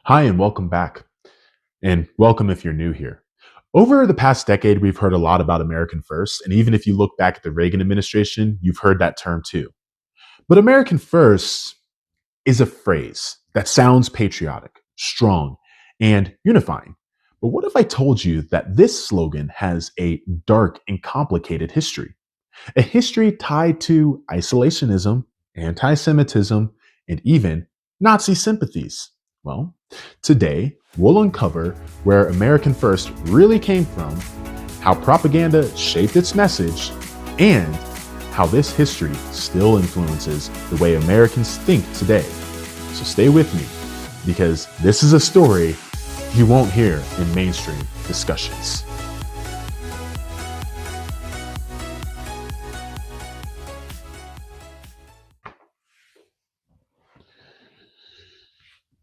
Hi, and welcome back. And welcome if you're new here. Over the past decade, we've heard a lot about American First. And even if you look back at the Reagan administration, you've heard that term too. But American First is a phrase that sounds patriotic, strong, and unifying. But what if I told you that this slogan has a dark and complicated history? A history tied to isolationism, anti Semitism, and even Nazi sympathies. Well, today we'll uncover where American First really came from, how propaganda shaped its message, and how this history still influences the way Americans think today. So stay with me, because this is a story you won't hear in mainstream discussions.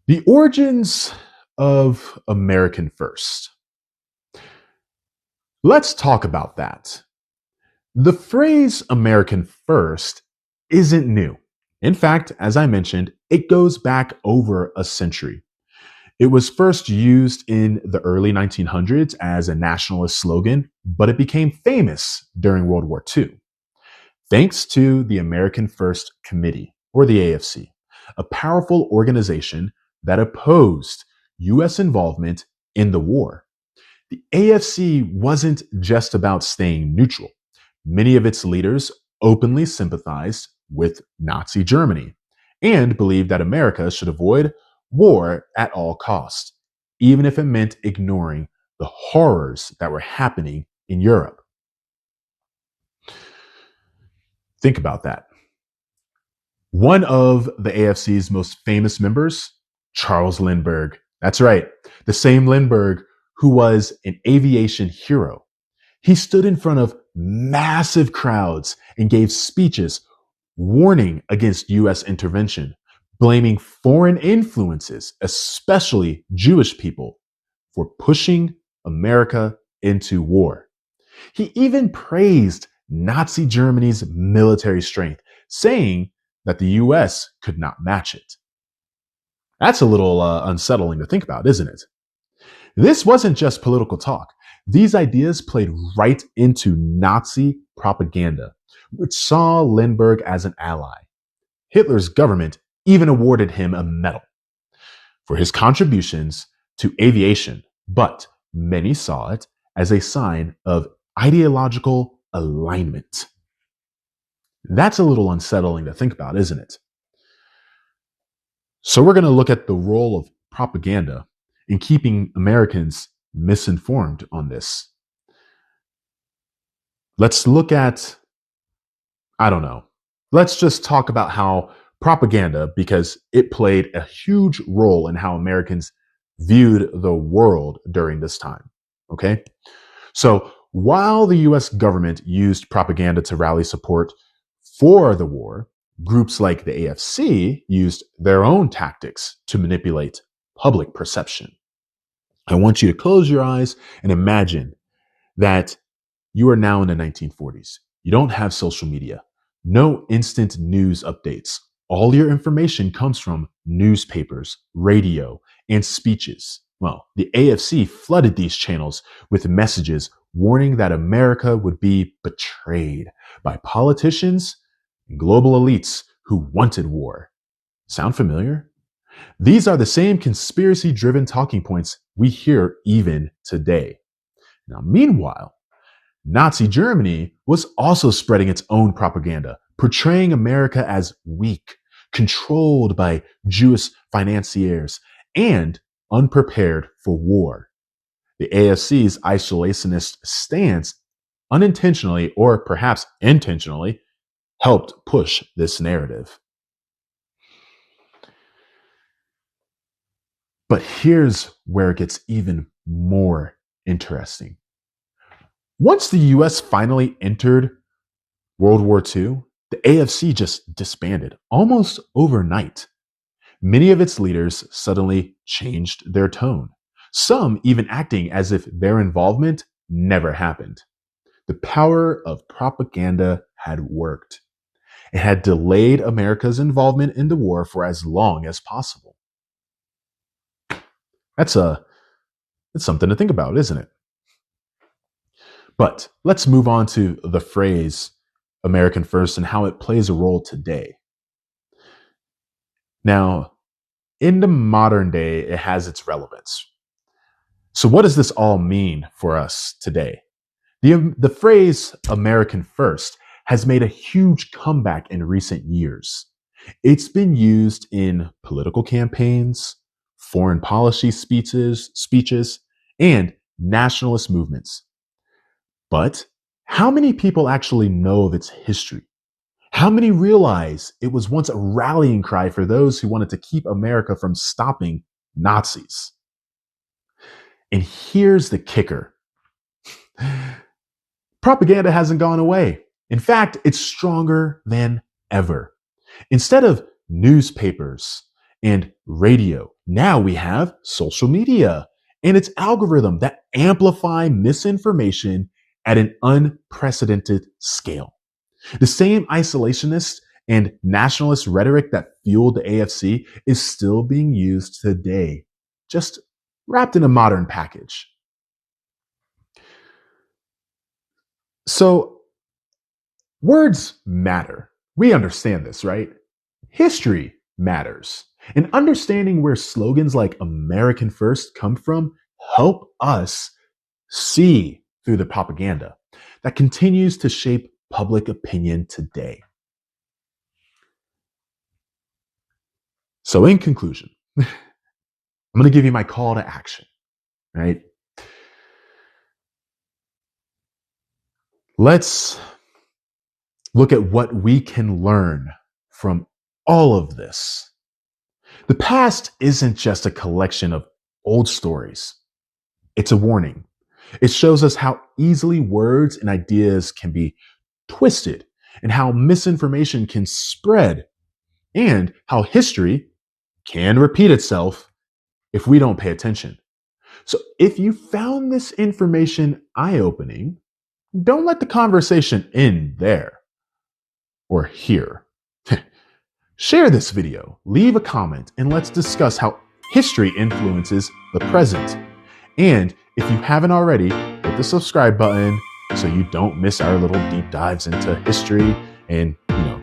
The origins of American First. Let's talk about that. The phrase American First isn't new. In fact, as I mentioned, it goes back over a century. It was first used in the early 1900s as a nationalist slogan, but it became famous during World War II, thanks to the American First Committee, or the AFC, a powerful organization that opposed U.S. involvement in the war. The AFC wasn't just about staying neutral. Many of its leaders openly sympathized with Nazi Germany and believed that America should avoid war at all costs, even if it meant ignoring the horrors that were happening in Europe. Think about that. One of the AFC's most famous members, Charles Lindbergh. That's right, the same Lindbergh who was an aviation hero. He stood in front of massive crowds and gave speeches warning against U.S. intervention, blaming foreign influences, especially Jewish people, for pushing America into war. He even praised Nazi Germany's military strength, saying that the U.S. could not match it. That's a little unsettling to think about, isn't it? This wasn't just political talk. These ideas played right into Nazi propaganda, which saw Lindbergh as an ally. Hitler's government even awarded him a medal for his contributions to aviation, but many saw it as a sign of ideological alignment. That's a little unsettling to think about, isn't it? So we're going to look at the role of propaganda in keeping Americans misinformed on this. Let's look at, let's just talk about how propaganda, because it played a huge role in how Americans viewed the world during this time. Okay? So while the US government used propaganda to rally support for the war, groups like the AFC used their own tactics to manipulate public perception. I want you to close your eyes and imagine that you are now in the 1940s. You don't have social media, no instant news updates. All your information comes from newspapers, radio, and speeches. Well, the AFC flooded these channels with messages warning that America would be betrayed by politicians and global elites who wanted war. Sound familiar? These are the same conspiracy-driven talking points we hear even today. Now, meanwhile, Nazi Germany was also spreading its own propaganda, portraying America as weak, controlled by Jewish financiers, and unprepared for war. The AFC's isolationist stance unintentionally, or perhaps intentionally, helped push this narrative. But here's where it gets even more interesting. Once the US finally entered World War II, the AFC just disbanded almost overnight. Many of its leaders suddenly changed their tone, some even acting as if their involvement never happened. The power of propaganda had worked. It had delayed America's involvement in the war for as long as possible. That's it's something to think about, isn't it? But let's move on to the phrase American first and how it plays a role today. Now, in the modern day, it has its relevance. So, what does this all mean for us today? The phrase American first has made a huge comeback in recent years. It's been used in political campaigns, foreign policy speeches, and nationalist movements. But how many people actually know of its history? How many realize it was once a rallying cry for those who wanted to keep America from stopping Nazis? And here's the kicker. Propaganda hasn't gone away. In fact, it's stronger than ever. Instead of newspapers and radio, now we have social media and its algorithm that amplify misinformation at an unprecedented scale. The same isolationist and nationalist rhetoric that fueled the AFC is still being used today, just wrapped in a modern package. So, words matter. We understand this, right? History matters. And understanding where slogans like American First come from help us see through the propaganda that continues to shape public opinion today. So, in conclusion, I'm going to give you my call to action, right? Let's look at what we can learn from all of this. The past isn't just a collection of old stories. It's a warning. It shows us how easily words and ideas can be twisted and how misinformation can spread and how history can repeat itself if we don't pay attention. So if you found this information eye-opening, don't let the conversation end there or here. Share this video, leave a comment, and let's discuss how history influences the present. And if you haven't already, hit the subscribe button so you don't miss our little deep dives into history and,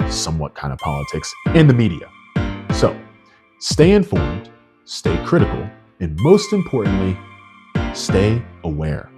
somewhat kind of politics and the media. So stay informed, stay critical, and most importantly, stay aware.